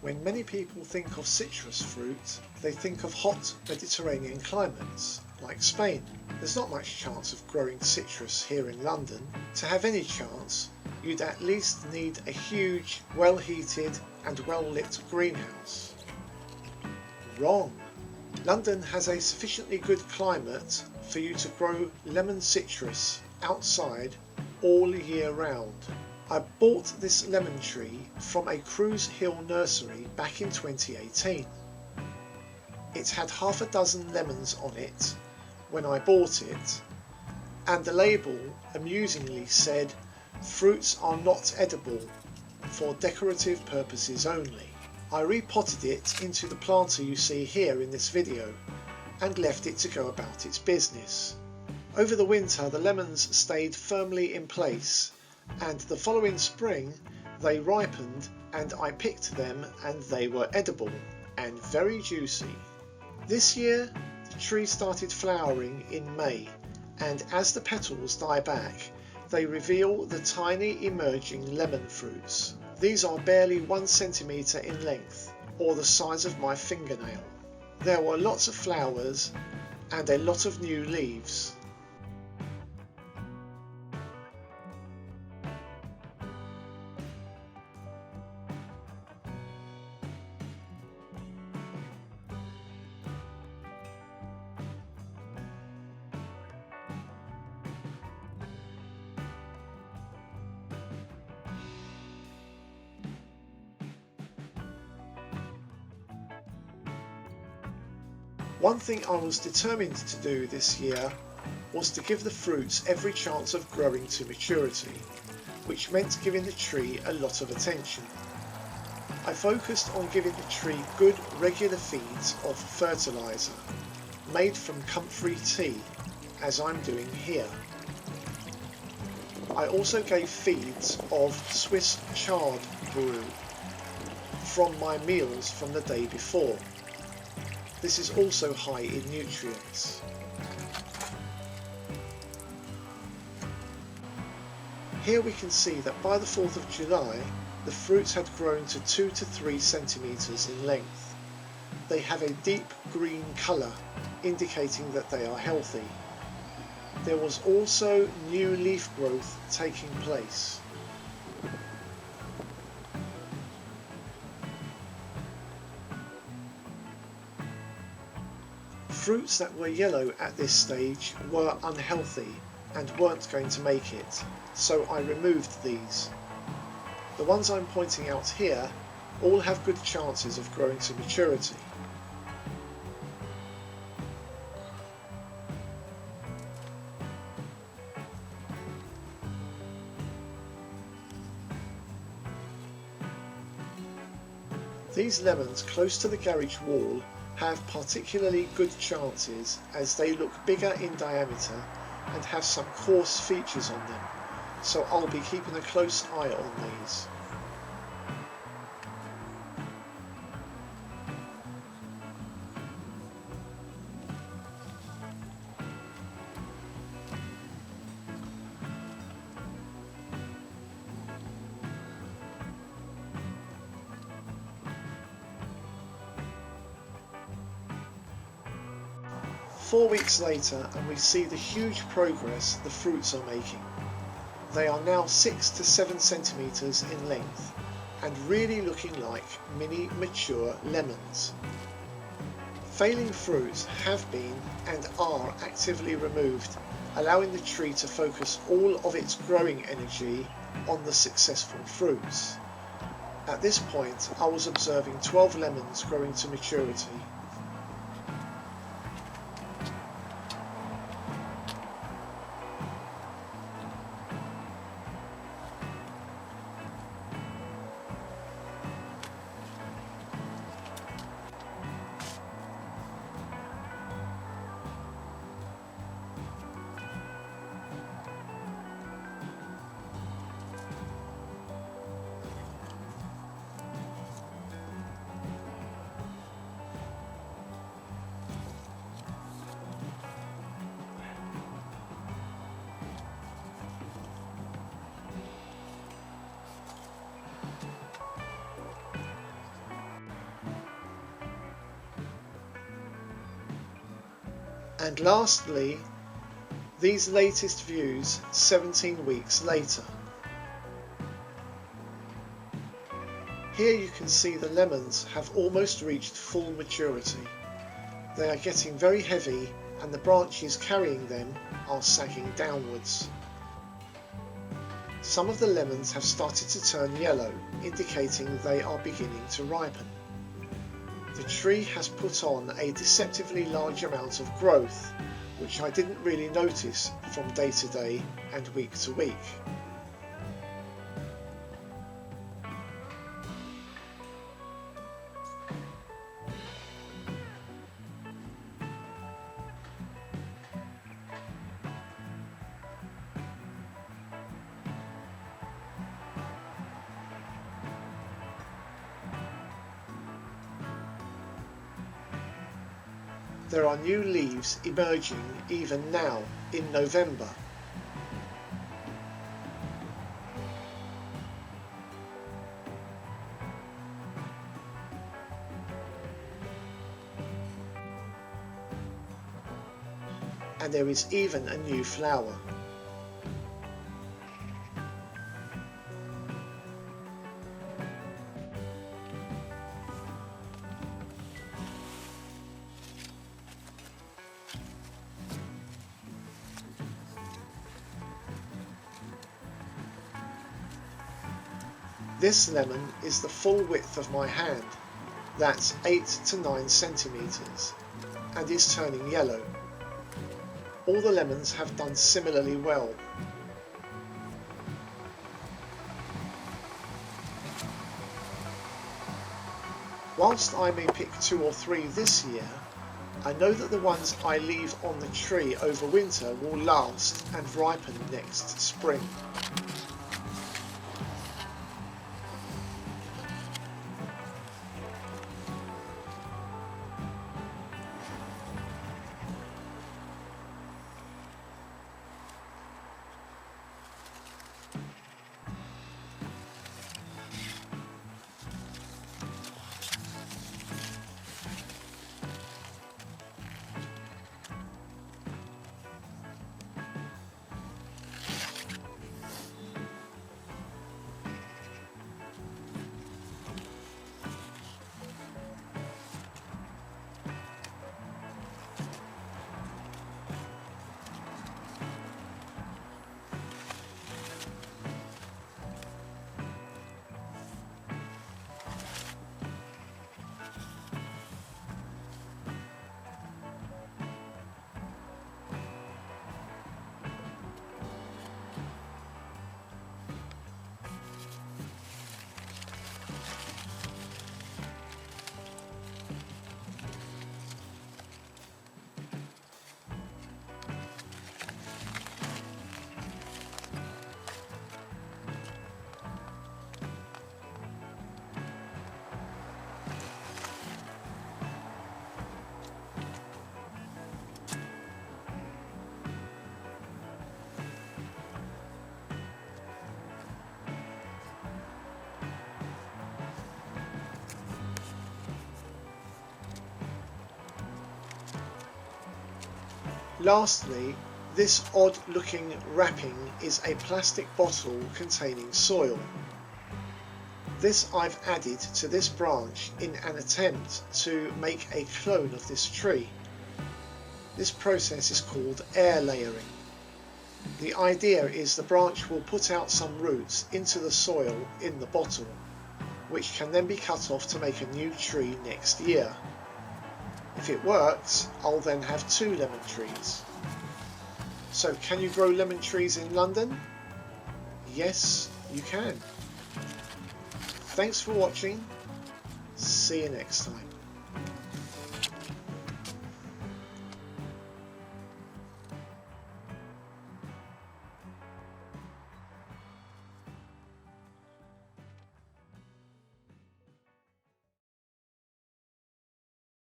When many people think of citrus fruit, they think of hot Mediterranean climates, like Spain. There's not much chance of growing citrus here in London. To have any chance, you'd at least need a huge, well-heated and well-lit greenhouse. Wrong! London has a sufficiently good climate for you to grow lemon citrus outside all year round. I bought this lemon tree from a Cruise Hill nursery back in 2018. It had half a dozen lemons on it when I bought it, and the label amusingly said, "Fruits are not edible, for decorative purposes only." I repotted it into the planter you see here in this video and left it to go about its business. Over the winter the lemons stayed firmly in place, and the following spring they ripened and I picked them and they were edible and very juicy. This year the tree started flowering in May, and as the petals die back they reveal the tiny emerging lemon fruits. These are barely 1 centimetre in length, or the size of my fingernail. There were lots of flowers and a lot of new leaves. One thing I was determined to do this year was to give the fruits every chance of growing to maturity, which meant giving the tree a lot of attention. I focused on giving the tree good regular feeds of fertiliser, made from comfrey tea, as I'm doing here. I also gave feeds of Swiss chard brew from my meals from the day before. This is also high in nutrients. Here we can see that by the 4th of July the fruits had grown to 2 to 3 centimetres in length. They have a deep green colour, indicating that they are healthy. There was also new leaf growth taking place. Fruits that were yellow at this stage were unhealthy and weren't going to make it, so I removed these. The ones I'm pointing out here all have good chances of growing to maturity. These lemons close to the garage wall have particularly good chances as they look bigger in diameter and have some coarse features on them, so I'll be keeping a close eye on these. Four weeks later and we see the huge progress the fruits are making. They are now 6 to 7 centimetres in length and really looking like mini mature lemons. Failing fruits have been and are actively removed, allowing the tree to focus all of its growing energy on the successful fruits. At this point I was observing 12 lemons growing to maturity. And lastly, these latest views 17 weeks later. Here you can see the lemons have almost reached full maturity. They are getting very heavy and the branches carrying them are sagging downwards. Some of the lemons have started to turn yellow, indicating they are beginning to ripen. The tree has put on a deceptively large amount of growth, which I didn't really notice from day to day and week to week. There are new leaves emerging even now in November. And there is even a new flower. This lemon is the full width of my hand, that's 8 to 9 centimetres, and is turning yellow. All the lemons have done similarly well. Whilst I may pick 2 or 3 this year, I know that the ones I leave on the tree over winter will last and ripen next spring. Lastly, this odd looking wrapping is a plastic bottle containing soil. This I've added to this branch in an attempt to make a clone of this tree. This process is called air layering. The idea is the branch will put out some roots into the soil in the bottle, which can then be cut off to make a new tree next year. If it works, I'll then have 2 lemon trees. So can you grow lemon trees in London? Yes, you can. Thanks for watching. See you next time.